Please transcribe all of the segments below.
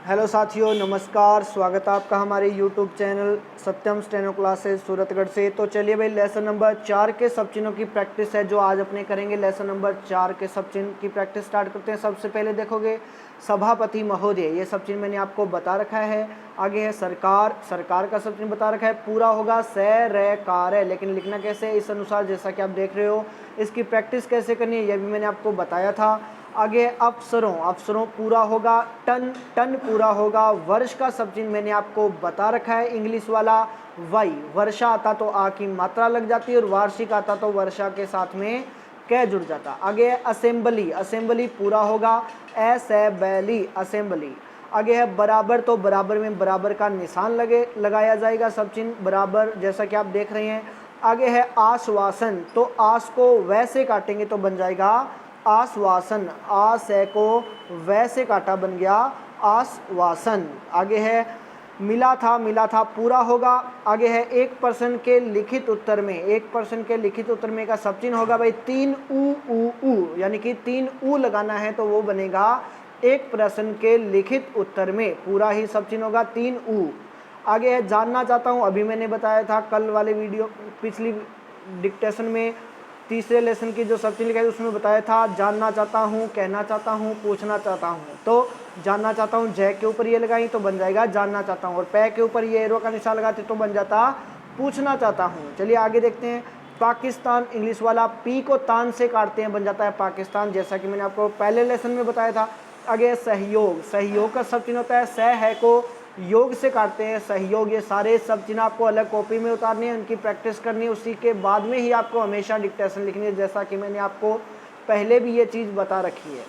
Hello साथियों, नमस्कार। स्वागत है आपका हमारे यूट्यूब चैनल सत्यम स्टेनो क्लासेस सूरतगढ़ से। तो चलिए भाई, लेसन नंबर 4 के सब चिन्हों की प्रैक्टिस है जो आज अपने करेंगे। लेसन नंबर 4 के सब चिन्ह की प्रैक्टिस स्टार्ट करते हैं। सबसे पहले देखोगे सभापति महोदय, ये सब चिन्ह मैंने आपको बता रखा है। आगे है सरकार, सरकार का सब चिन्ह बता रखा है। पूरा होगा स रे कार है, लेकिन लिखना कैसे है इस अनुसार, जैसा कि आप देख रहे हो। इसकी प्रैक्टिस कैसे करनी है यह भी मैंने आपको बताया था। आगे अफसरों, अफसरों पूरा होगा टन, टन पूरा होगा। वर्ष का सब चिन्ह मैंने आपको बता रखा है, इंग्लिश वाला वाई। वर्षा आता तो आ की मात्रा लग जाती है और वार्षिक आता तो वर्षा के साथ में कै जुड़ जाता। आगे असेंबली, असेंबली पूरा होगा एसेबली, असेंबली। आगे है बराबर, तो बराबर में बराबर का निशान लगाया जाएगा सब चिन्ह बराबर, जैसा कि आप देख रहे हैं। आगे है आश्वासन, तो आस को वैसे काटेंगे तो बन जाएगा आश्वासन। आ से को वैसे काटा बन गया आश्वासन। आगे है मिला था, मिला था पूरा होगा। आगे है 1% के लिखित उत्तर में, 1% के लिखित उत्तर में का सब चिन्ह होगा भाई 3 ऊ, यानी कि 3 ऊ लगाना है तो वो बनेगा 1% के लिखित उत्तर में। पूरा ही सब चिन्ह होगा 3 ऊ। आगे है जानना चाहता हूँ, अभी मैंने बताया था कल वाले वीडियो, पिछली डिक्टेशन में तीसरे लेसन की जो सब चिन्ह लिखा है उसमें बताया था जानना चाहता हूँ, कहना चाहता हूँ, पूछना चाहता हूँ। तो जानना चाहता हूँ जय के ऊपर ये लगाई तो बन जाएगा जानना चाहता हूँ, और पै के ऊपर ये एरो का निशान लगाते तो बन जाता पूछना चाहता हूँ। चलिए आगे देखते हैं। पाकिस्तान, इंग्लिश वाला पी को तान से काटते हैं बन जाता है पाकिस्तान, जैसा कि मैंने आपको पहले लेसन में बताया था। आगे सहयोग, सहयोग का सब चिन्ह होता है सह है को योग से काटते हैं सहयोग। ये सारे सब चिन्ह आपको अलग कॉपी में उतारने हैं, उनकी प्रैक्टिस करनी है। उसी के बाद में ही आपको हमेशा डिक्टेशन लिखनी है, जैसा कि मैंने आपको पहले भी ये चीज़ बता रखी है।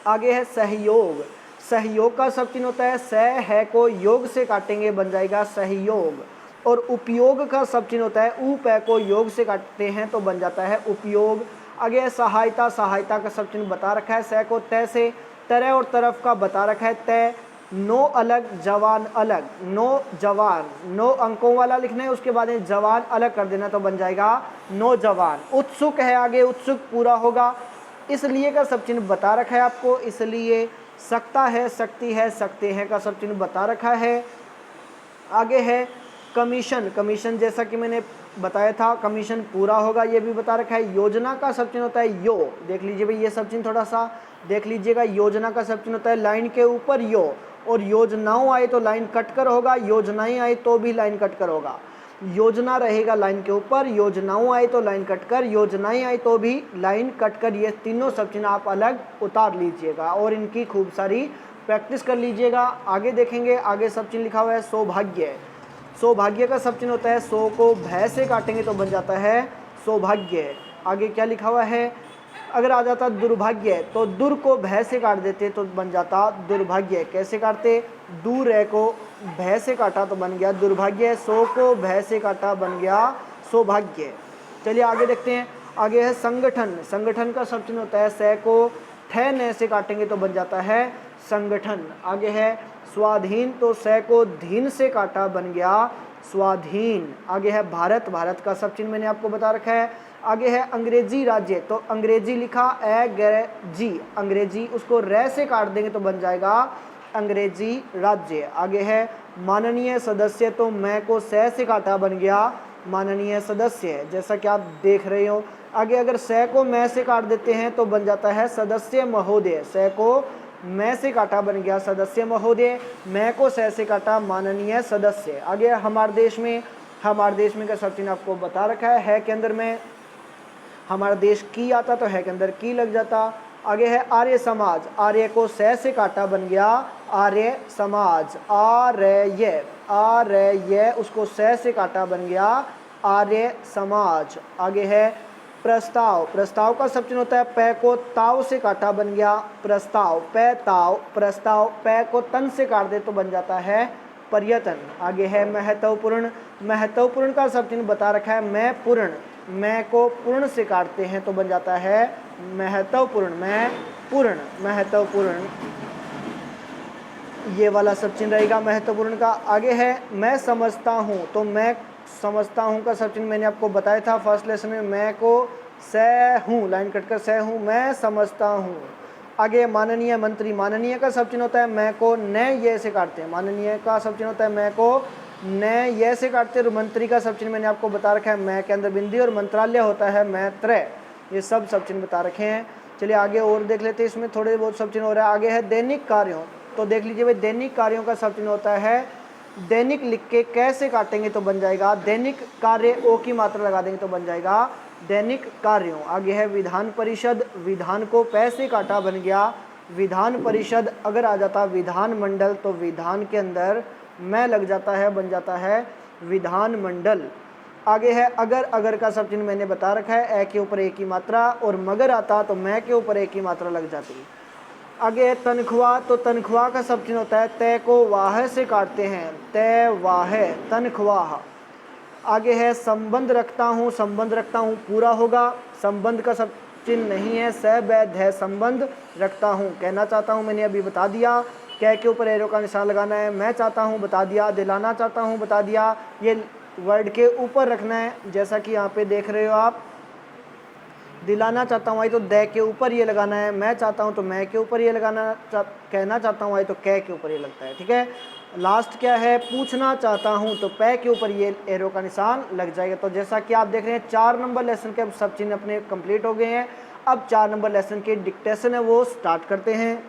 आगे है सहयोग, सहयोग का सब चिन्ह होता है सह है को योग से काटेंगे बन जाएगा सहयोग। और उपयोग का सब चिन्ह होता है ऊ पै को योग से काटते हैं तो बन जाता है उपयोग। आगे है सहायता, सहायता का सब चिन्ह बता रखा है सह को तय से, तरह और तरफ का बता रखा है तय। नो अलग, जवान अलग, नो जवान, नो अंकों वाला लिखना है, उसके बाद जवान अलग कर देना तो बन जाएगा नौजवान। उत्सुक है, आगे उत्सुक पूरा होगा इसलिए का सब चिन्ह बता रखा है आपको, इसलिए। सकता है, सकती है, सकते हैं का सब चिन्ह बता रखा है। आगे है कमीशन, कमीशन जैसा कि मैंने बताया था कमीशन पूरा होगा ये भी बता रखा है। योजना का सब चिन्ह होता है यो, देख लीजिए भाई ये सब चिन्ह थोड़ा सा देख लीजिएगा। योजना का सब चिन्ह होता है लाइन के ऊपर यो, और योजनाओं आए तो लाइन कट कर होगा, योजनाएं आए तो भी लाइन कट कर होगा। योजना रहेगा लाइन के ऊपर, योजनाओं आए तो लाइन कट कर, योजनाएं आए तो भी लाइन कट कर। ये तीनों सब चिन्ह आप अलग उतार लीजिएगा और इनकी खूब सारी प्रैक्टिस कर लीजिएगा। आगे देखेंगे, आगे सब चिन्ह लिखा हुआ है सौभाग्य, सौभाग्य का सब चिन्ह होता है सौ को भय से काटेंगे तो बन जाता है सौभाग्य। आगे क्या लिखा हुआ है, अगर आ जाता दुर्भाग्य तो दुर को भय से काट देते तो बन जाता दुर्भाग्य। कैसे काटते, दूर है को भय से काटा तो बन गया दुर्भाग्य, सौ को भय से काटा बन गया सौभाग्य। चलिए आगे देखते हैं। आगे है संगठन, संगठन का सब चिन्ह होता है सह को ठह न से काटेंगे तो बन जाता है संगठन। आगे है स्वाधीन, तो सह को धीन से काटा बन गया स्वाधीन। आगे है भारत, भारत का सब चिन्ह मैंने आपको बता रखा है। आगे है अंग्रेजी राज्य, तो अंग्रेजी लिखा ए गे जी, अंग्रेजी उसको रे से काट देंगे तो बन जाएगा अंग्रेजी राज्य। आगे है माननीय सदस्य, तो मैं को सह से काटा बन गया माननीय सदस्य, जैसा कि आप देख रहे हो। आगे अगर सह को मैं से काट देते हैं तो बन जाता है सदस्य महोदय, सह को मैं से काटा बन गया सदस्य महोदय, मैं को सह से काटा माननीय सदस्य। आगे हमारे देश में, हमारे देश में का सब चिन्ह आपको बता रखा है के अंदर में हमारा देश की आता तो है के अंदर की लग जाता। आगे है आर्य समाज, आर्य को सह से काटा बन गया आर्य समाज, आर्य, आर्य उसको सह से काटा बन गया आर्य समाज। आगे है प्रस्ताव, प्रस्ताव का सब चिन्ह होता है पै को ताव से काटा बन गया प्रस्ताव, पै ताव प्रस्ताव, पै को तन से काट दे तो बन जाता है पर्यटन। आगे है महत्वपूर्ण, महत्वपूर्ण का सब चिन्ह बता रखा है मैं पूर्ण, मैं को पूर्ण से काटते हैं तो बन जाता है महत्वपूर्ण, मैं पूर्ण, महत्वपूर्ण ये वाला सब चिन्ह रहेगा महत्वपूर्ण का। आगे है मैं समझता हूँ, तो मैं समझता हूँ का सब चिन्ह मैंने आपको बताया था फर्स्ट लेसन में, मैं को सह हूँ लाइन कटकर सह हूँ, मैं समझता हूँ। आगे माननीय मंत्री, माननीय का सब चिन्ह होता है मैं को, न ये से काटते हैं, माननीय का सब चिन्ह होता है मैं को, न ये से काटते हैं। और मंत्री का सब चिन्ह मैंने आपको बता रखा है मैं के अंदर बिंदी, और मंत्रालय होता है मैत्र। ये सब चिन्ह बता रखे हैं। चलिए आगे और देख लेते हैं, इसमें थोड़े बहुत सब चिन्ह हो रहा है। आगे है दैनिक कार्यों, तो देख लीजिए भाई दैनिक कार्यों का सब चिन्ह होता है दैनिक, लिख के कैसे काटेंगे तो बन जाएगा दैनिक कार्य, ओ की मात्रा लगा देंगे तो बन जाएगा दैनिक कार्यों। आगे है विधान परिषद, विधान को पैसे काटा बन गया विधान परिषद। अगर आ जाता विधान मंडल तो विधान के अंदर मैं लग जाता है, बन जाता है विधान मंडल। आगे है अगर, अगर का सब चिन्ह मैंने बता रखा है, ए के ऊपर एक की मात्रा, और मगर आता तो मैं के ऊपर एक की मात्रा लग जाती। आगे है तनख्वाह, तो तनख्वाह का सब चिन्ह होता है तय को वाह से काटते हैं, तय वाह तनख्वाह। आगे है संबंध रखता हूँ, संबंध रखता हूँ पूरा होगा, संबंध का सब चिन्ह नहीं है, सवैध है संबंध रखता हूँ। कहना चाहता हूँ मैंने अभी बता दिया, कह के ऊपर एरो का निशान लगाना है, मैं चाहता हूँ बता दिया, दिलाना चाहता हूँ बता दिया, ये वर्ड के ऊपर रखना है। जैसा कि यहाँ पे देख रहे हो आप, दिलाना चाहता हूँ आई तो दे के ऊपर ये लगाना है, मैं चाहता हूँ तो मैं के ऊपर ये लगाना, कहना चाहता हूँ आई तो कह के ऊपर ये लगता है। ठीक है, लास्ट क्या है, पूछना चाहता हूँ तो पै के ऊपर ये एरो का निशान लग जाएगा। तो जैसा कि आप देख रहे हैं 4 नंबर लेसन के सब चिन्ह अपने कंप्लीट हो गए हैं। अब 4 नंबर लेसन के डिक्टेशन है वो स्टार्ट करते हैं।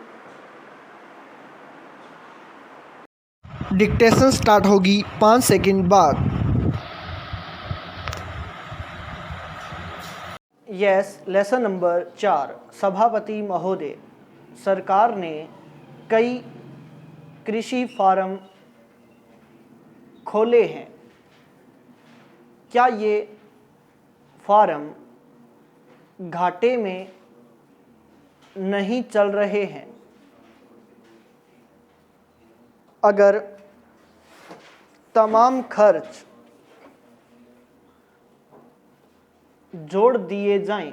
डिक्टेशन स्टार्ट होगी 5 सेकंड बाद। Yes, lesson number 4। सभापति महोदय, सरकार ने कई कृषि फार्म खोले हैं। क्या ये फार्म घाटे में नहीं चल रहे हैं? अगर तमाम खर्च जोड़ दिए जाएं,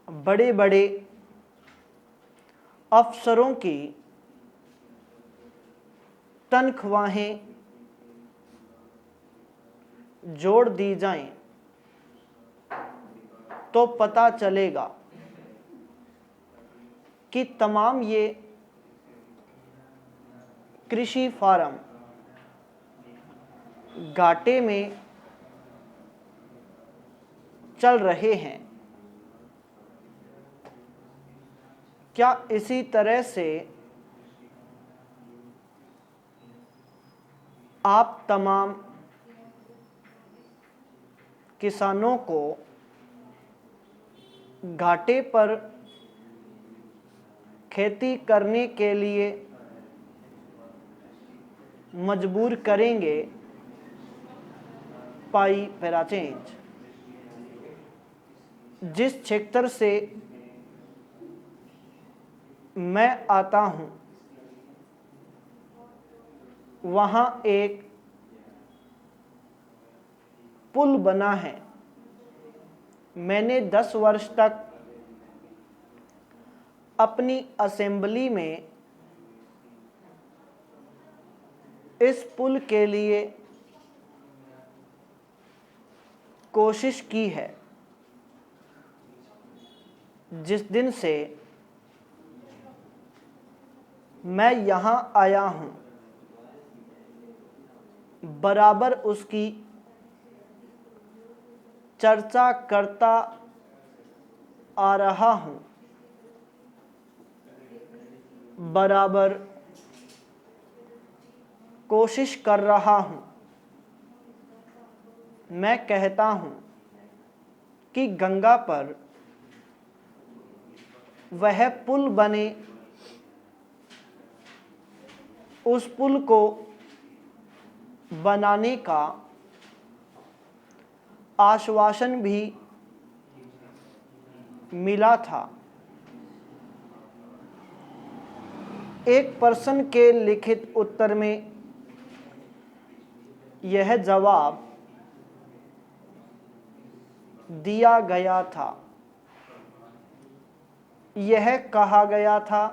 बड़े बड़े अफसरों की तनख्वाहें जोड़ दी जाएं, तो पता चलेगा कि तमाम ये कृषि फार्म घाटे में चल रहे हैं। क्या इसी तरह से आप तमाम किसानों को घाटे पर खेती करने के लिए मजबूर करेंगे? पाई पैरा चेंज। जिस क्षेत्र से मैं आता हूं वहां एक पुल बना है। मैंने 10 वर्ष तक अपनी असेंबली में इस पुल के लिए कोशिश की है। जिस दिन से मैं यहाँ आया हूँ बराबर उसकी चर्चा करता आ रहा हूँ, बराबर कोशिश कर रहा हूँ। मैं कहता हूँ कि गंगा पर वह पुल बने, उस पुल को बनाने का आश्वासन भी मिला था। एक प्रश्न के लिखित उत्तर में यह जवाब दिया गया था। यह कहा गया था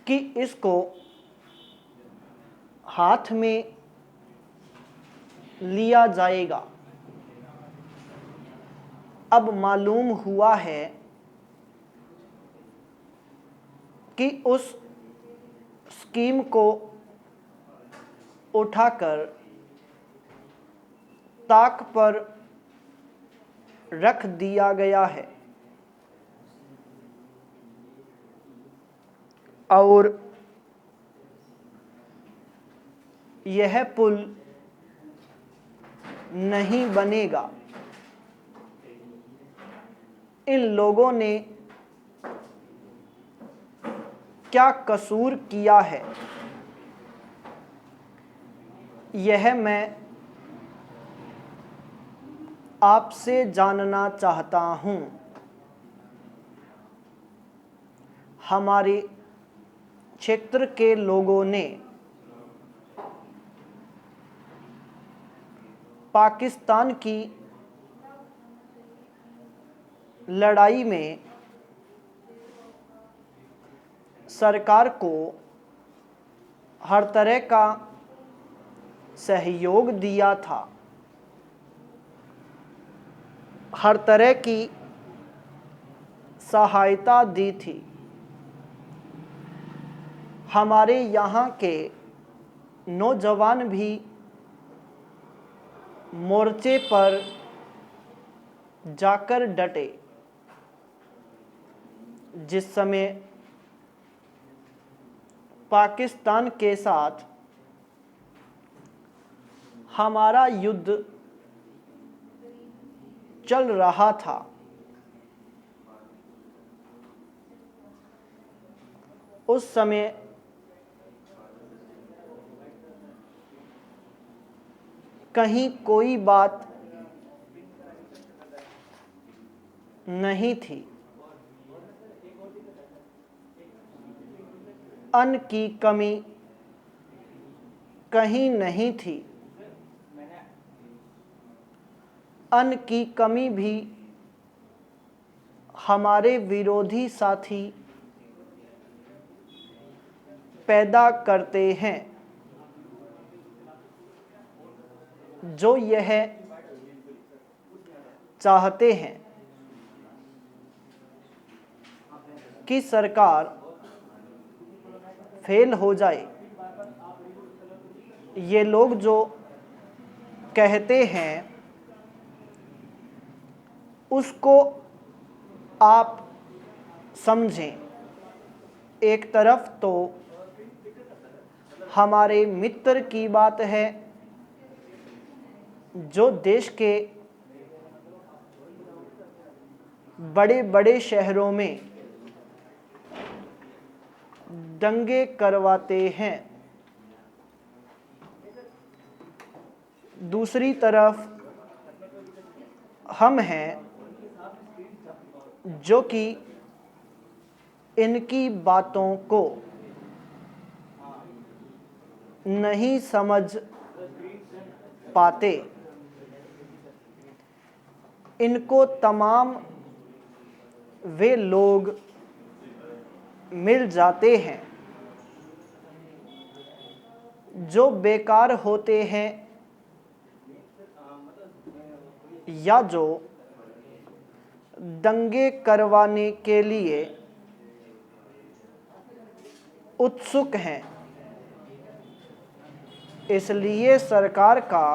कि इसको हाथ में लिया जाएगा। अब मालूम हुआ है कि उस स्कीम को उठाकर ताक पर रख दिया गया है और यह पुल नहीं बनेगा। इन लोगों ने क्या कसूर किया है, यह मैं आपसे जानना चाहता हूं। हमारे क्षेत्र के लोगों ने पाकिस्तान की लड़ाई में सरकार को हर तरह का सहयोग दिया था, हर तरह की सहायता दी थी। हमारे यहाँ के नौजवान भी मोर्चे पर जाकर डटे। जिस समय पाकिस्तान के साथ हमारा युद्ध चल रहा था, उस समय कहीं कोई बात नहीं थी। अन्न की कमी कहीं नहीं थी। अन्न की कमी भी हमारे विरोधी साथी पैदा करते हैं, जो यह चाहते हैं कि सरकार फेल हो जाए। ये लोग जो कहते हैं उसको आप समझें। एक तरफ तो हमारे मित्र की बात है जो देश के बड़े बड़े शहरों में दंगे करवाते हैं, दूसरी तरफ हम हैं जो कि इनकी बातों को नहीं समझ पाते। इनको तमाम वे लोग मिल जाते हैं जो बेकार होते हैं या जो दंगे करवाने के लिए उत्सुक हैं। इसलिए सरकार का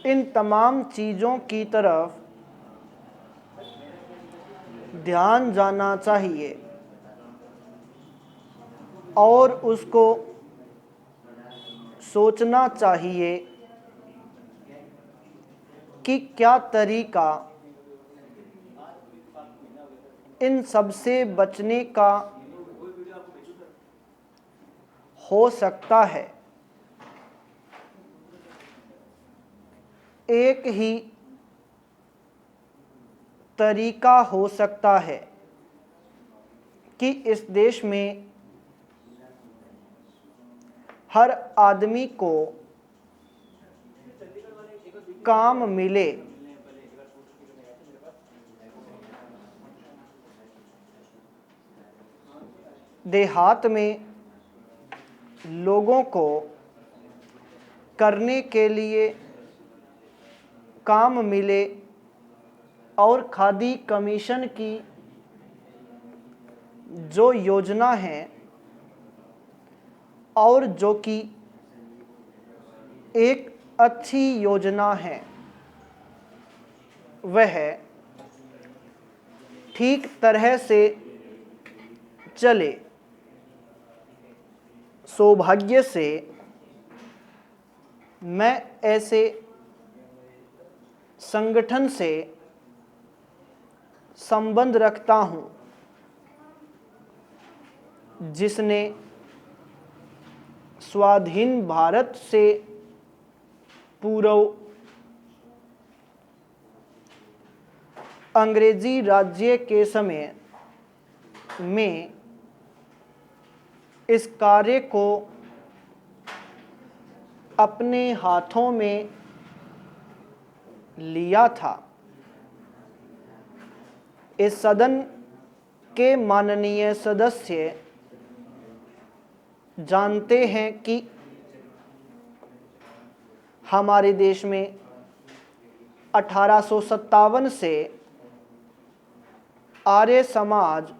इन तमाम चीज़ों की तरफ ध्यान जाना चाहिए और उसको सोचना चाहिए कि क्या तरीका इन सब से बचने का हो सकता है। एक ही तरीका हो सकता है कि इस देश में हर आदमी को काम मिले। देहात में लोगों को करने के लिए काम मिले और खादी कमीशन की जो योजना है और जो कि एक अच्छी योजना है वह ठीक तरह से चले। सौभाग्य से मैं ऐसे संगठन से संबंध रखता हूं जिसने स्वाधीन भारत से पूर्व अंग्रेजी राज्य के समय में इस कार्य को अपने हाथों में लिया था। इस सदन के माननीय सदस्य जानते हैं कि हमारे देश में 1857 से आर्य समाज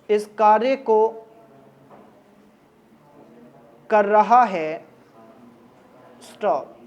इस कार्य को कर रहा है। स्टॉप।